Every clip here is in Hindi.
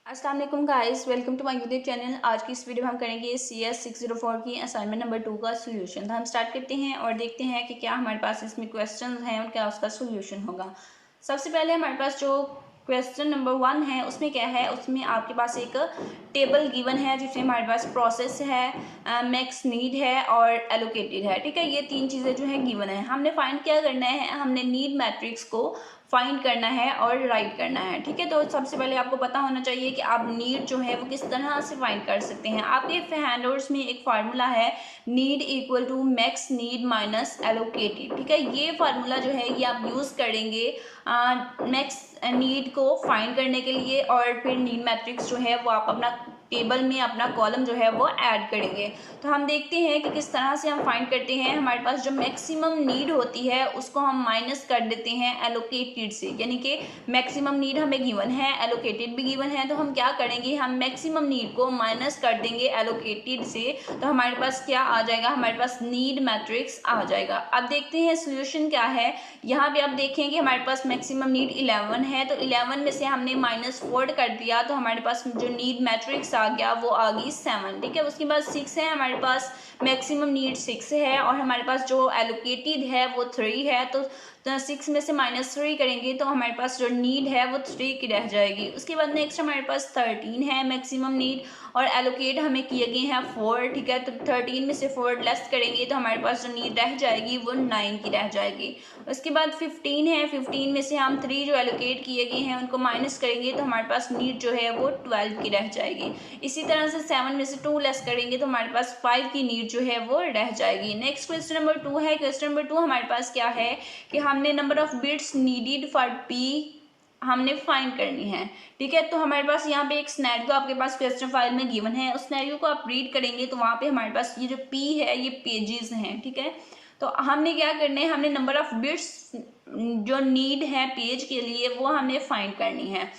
अस्सलाम वालेकुम guys, welcome to my YouTube channel. आज की इस वीडियो में हम करेंगे CS 604 की असाइनमेंट नंबर 2 का सोल्यूशन। तो हम स्टार्ट करते हैं और देखते हैं कि क्या हमारे पास इसमें क्वेश्चंस हैं और क्या उसका सोल्यूशन होगा। सबसे पहले हमारे पास जो क्वेश्चन नंबर 1 है उसमें क्या है, उसमें आपके पास एक टेबल गिवन है जिसमें हमारे पास प्रोसेस है, मैक्स नीड है और एलोकेटेड है। ठीक है, ये तीन चीज़ें जो है गिवन है। हमने फाइंड क्या करना है, हमने नीड मैट्रिक्स को फाइंड करना है और राइट करना है। ठीक है, तो सबसे पहले आपको पता होना चाहिए कि आप नीड जो है वो किस तरह से फाइंड कर सकते हैं। आपके हैंडआउट्स में एक फार्मूला है, need equal to max need minus allocated. ठीक है, ये फार्मूला जो है ये आप यूज़ करेंगे मैक्स नीड को फाइंड करने के लिए, और फिर नीड मैट्रिक्स जो है वो आप अपना टेबल में अपना कॉलम जो है वो ऐड करेंगे। तो हम देखते हैं कि किस तरह से हम फाइंड करते हैं। हमारे पास जो मैक्सिमम नीड होती है उसको हम माइनस कर देते हैं एलोकेटेड से, यानी कि मैक्सिमम नीड हमें गिवन है, एलोकेटेड भी गिवन है, तो हम क्या करेंगे, हम मैक्सिमम नीड को माइनस कर देंगे एलोकेटेड से। तो हमारे पास क्या आ जाएगा, हमारे पास नीड मैट्रिक्स आ जाएगा। अब देखते हैं सोल्यूशन क्या है। यहाँ पे आप देखेंगे हमारे पास मैक्सिमम नीड 11 है, तो 11 में से हमने -4 कर दिया, तो हमारे पास जो नीड मैट्रिक्स आ गया वो आ गई 7। ठीक है, उसके बाद 6 है, हमारे पास मैक्सिमम नीड 6 है, और हमारे पास जो एलोकेटेड है वो 3 है। तो 6 में से -3 करेंगे तो हमारे पास जो नीड है वो 3 की रह जाएगी। उसके बाद नेक्स्ट हमारे पास 13 है मैक्सिमम नीड, और एलोकेट हमें किए गए हैं 4। ठीक है, तो 13 में से 4 लेस करेंगे तो हमारे पास जो नीड रह जाएगी वो 9 की रह जाएगी। उसके बाद 15 है, 15 में से हम 3 जो एलोकेट किए गए हैं उनको माइनस करेंगे तो हमारे पास नीड जो है वो 12 की रह जाएगी। इसी तरह से 7 में से 2 लेस करेंगे तो हमारे पास 5 की नीड जो है वो रह जाएगी। नेक्स्ट क्वेश्चन नंबर 2 है। क्वेश्चन नंबर 2 हमारे पास क्या है कि हमने number of bits needed for P हमने फाइंड करनी है। ठीक है, तो हमारे पास यहाँ पे एक सिनेरियो आपके पास क्वेश्चन फाइल में गिवन है, उस सिनेरियो को आप रीड करेंगे तो वहाँ पे हमारे पास ये जो पी है ये पेजेस हैं। ठीक है, तो हमने क्या करना है, हमने नंबर ऑफ बिट्स जो नीड है पेज के लिए वो हमने फाइंड करनी है।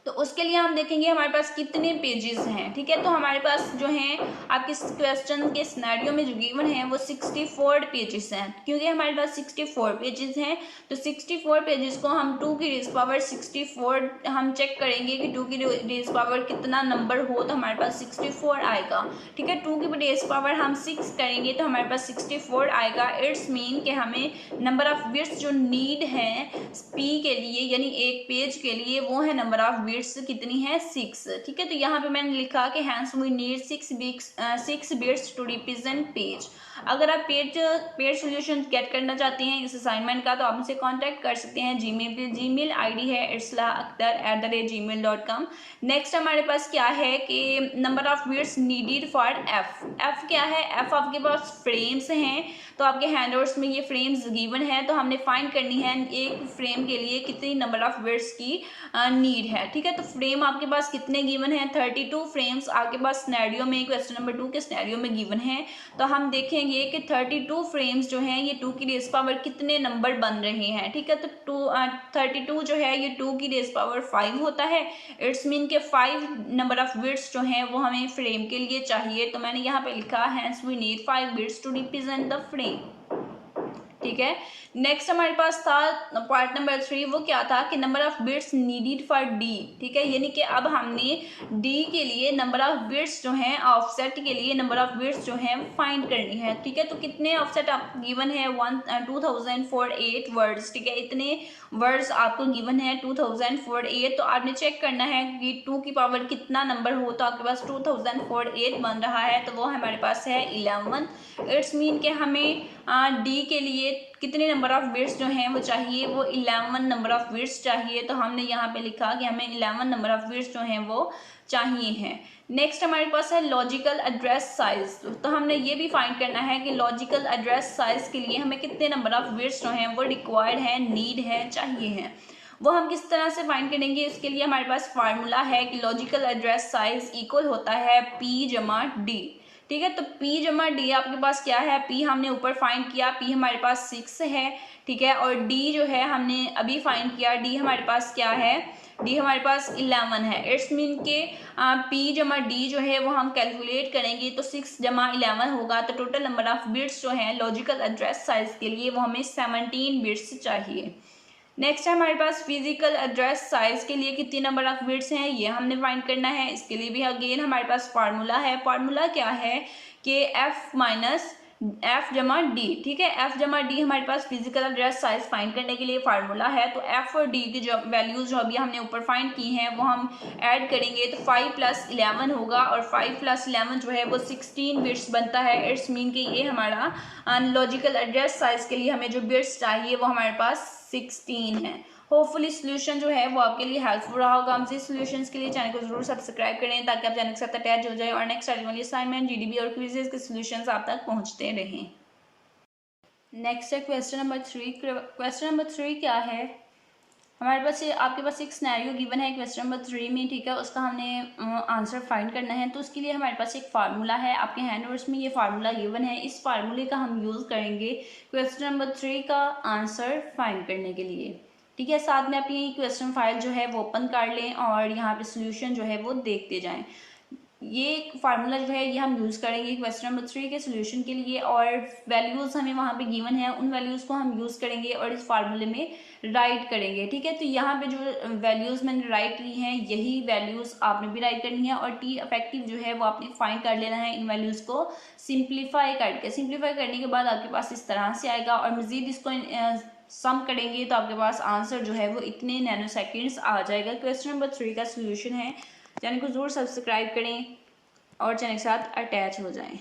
तो उसके लिए हम देखेंगे हमारे पास कितने पेजेस हैं। ठीक है, तो हमारे पास जो हैं आपके क्वेश्चन के सिनेरियो में जो गिवन है वो 64 पेजेस हैं। क्योंकि हमारे पास 64 पेजेस हैं तो 64 पेजेस को हम 2 की रेज़ पावर 64 हम चेक करेंगे कि 2 की रेज़ पावर कितना नंबर हो तो हमारे पास 64 आएगा। ठीक है, 2 की रेज़ पावर हम 6 करेंगे तो हमारे पास 64 आएगा। इट्स मीन कि हमें नंबर ऑफ बिट्स जो नीड है पी के लिए यानी एक पेज के लिए वो है नंबर ऑफ बिट्स कितनी है, 6। ठीक है, तो यहाँ पे मैंने लिखा कि hence we need 6 bits to represent page. अगर आप पेज सोल्यूशन गेट करना चाहते हैं इस असाइनमेंट का तो आप मुझसे कांटेक्ट कर सकते हैं जीमेल पे। जीमेल आईडी है irsla@gmail.com। नेक्स्ट हमारे पास क्या है कि number of bits needed for F क्या है, एफ आपके पास फ्रेम्स हैं, तो आपके हैंडआउट्स में ये फ्रेम्स गिवन है, तो हमने फाइंड करनी है एक फ्रेम के लिए कितनी नंबर ऑफ बिट्स की नीड है। ठीक है, तो फ्रेम आपके पास कितने गिवन है, 32 फ्रेम्स आपके पास सिनेरियो में क्वेश्चन नंबर 2 के सिनेरियो में गिवन है। तो हम देखेंगे कि 32 फ्रेम्स जो हैं ये 2 की रेज़ पावर कितने नंबर बन रहे हैं। ठीक है, तो 32 जो है ये 2 की रेज़ पावर 5 होता है। इट्स मीन के 5 नंबर ऑफ बिट्स जो हैं वो हमें फ्रेम के लिए चाहिए, तो मैंने यहाँ पे लिखा hence we need 5 bits to represent the frame. ठीक है, नेक्स्ट हमारे पास था पार्ट नंबर 3, वो क्या था कि number of bits needed for D. ठीक है, यानी कि अब हमने डी के लिए नंबर ऑफ बिट्स जो हैं ऑफसेट के लिए नंबर ऑफ बिट्स जो हैं फाइंड करनी है। ठीक है, तो कितने ऑफसेट आपको गिवन है, 2048 वर्ड्स। ठीक है, इतने वर्ड्स आपको गिवन है 2048, तो आपने चेक करना है कि 2 की पावर कितना नंबर हो, तो आपके पास 2048 बन रहा है, तो वो हमारे पास है 11। इट्स मीन के हमें डी के लिए कितने नंबर ऑफ बिट्स जो हैं वो चाहिए, वो 11 नंबर ऑफ बिट्स चाहिए। तो हमने यहाँ पे लिखा कि हमें 11 नंबर ऑफ बिट्स जो हैं वो चाहिए हैं। नेक्स्ट हमारे पास है लॉजिकल एड्रेस साइज। तो हमने ये भी फाइंड करना है कि लॉजिकल एड्रेस साइज के लिए हमें कितने नंबर ऑफ बिट्स जो हैं वो रिक्वायर्ड है, नीड है, चाहिए हैं। वो हम किस तरह से फाइंड करेंगे, इसके लिए हमारे पास फार्मूला है कि लॉजिकल एड्रेस साइज इक्वल होता है P जमा D। ठीक है, तो P जमा D आपके पास क्या है, P हमने ऊपर फाइंड किया, P हमारे पास 6 है। ठीक है, और D जो है हमने अभी फाइंड किया, D हमारे पास क्या है, D हमारे पास 11 है। इट्स मीन के P जमा D जो है वो हम कैलकुलेट करेंगे तो 6 जमा 11 होगा, तो टोटल नंबर ऑफ बिट्स जो है लॉजिकल एड्रेस साइज के लिए वो हमें 17 बिट्स चाहिए। नेक्स्ट है हमारे पास फिजिकल एड्रेस साइज के लिए कितनी नंबर ऑफ बिट्स हैं, ये हमने फाइंड करना है। इसके लिए भी अगेन हमारे पास फार्मूला है। फार्मूला क्या है कि एफ जमा डी, ठीक है। एफ जमा डी हमारे पास फिजिकल एड्रेस साइज फाइंड करने के लिए फार्मूला है। तो एफ और डी की जो वैल्यूज जो अभी हमने ऊपर फाइंड की हैं वो हम ऐड करेंगे तो 5 + 11 होगा, और 5 + 11 जो है वो 16 बिट्स बनता है। इट्स मीन कि ये हमारा लॉजिकल एड्रेस साइज के लिए हमें जो बिट्स चाहिए वो हमारे पास 16 है। होपफुली सोल्यूशन जो है वो आपके लिए हेल्पफुल रहा होगा। हमसे सोल्यूशंस के लिए चैनल को जरूर सब्सक्राइब करें ताकि आप चैनल के साथ अटैच हो जाए और नेक्स्ट आने वाली असाइनमेंट, जीडीबी और क्विजेस के सोल्यूशंस आप तक पहुंचते रहें। नेक्स्ट है क्वेश्चन नंबर 3। क्वेश्चन नंबर 3 क्या है, हमारे पास आपके पास एक सिनेरियो गिवन है क्वेश्चन नंबर 3 में, ठीक है। उसका हमने आंसर फाइंड करना है। तो उसके लिए हमारे पास एक फार्मूला है, आपके हैंड नोट्स में ये फार्मूला गिवन है। इस फार्मूले का हम यूज़ करेंगे क्वेश्चन नंबर 3 का आंसर फाइंड करने के लिए, ठीक है। साथ में अपनी क्वेश्चन फाइल जो है वो ओपन कर लें और यहाँ पे सोल्यूशन जो है वो देखते जाएं। ये फार्मूला जो है ये हम यूज़ करेंगे क्वेश्चन नंबर 3 के सोल्यूशन के लिए, और वैल्यूज़ हमें वहाँ पे गिवन है उन वैल्यूज़ को हम यूज़ करेंगे और इस फार्मूले में राइट करेंगे, ठीक है। तो यहाँ पे जो वैल्यूज़ मैंने राइट की हैं यही वैल्यूज़ आपने भी राइट करनी है, और टी इफेक्टिव जो है वो आपने फाइंड कर लेना है इन वैल्यूज़ को सिंप्लीफाई करके। सिंप्लीफाई करने के बाद आपके पास इस तरह से आएगा, और मज़ीद इसको सम करेंगे तो आपके पास आंसर जो है वो इतने नैनो सेकेंड्स आ जाएगा। क्वेश्चन नंबर 3 का सोल्यूशन है। चैनल को ज़रूर सब्सक्राइब करें और चैनल के साथ अटैच हो जाएं।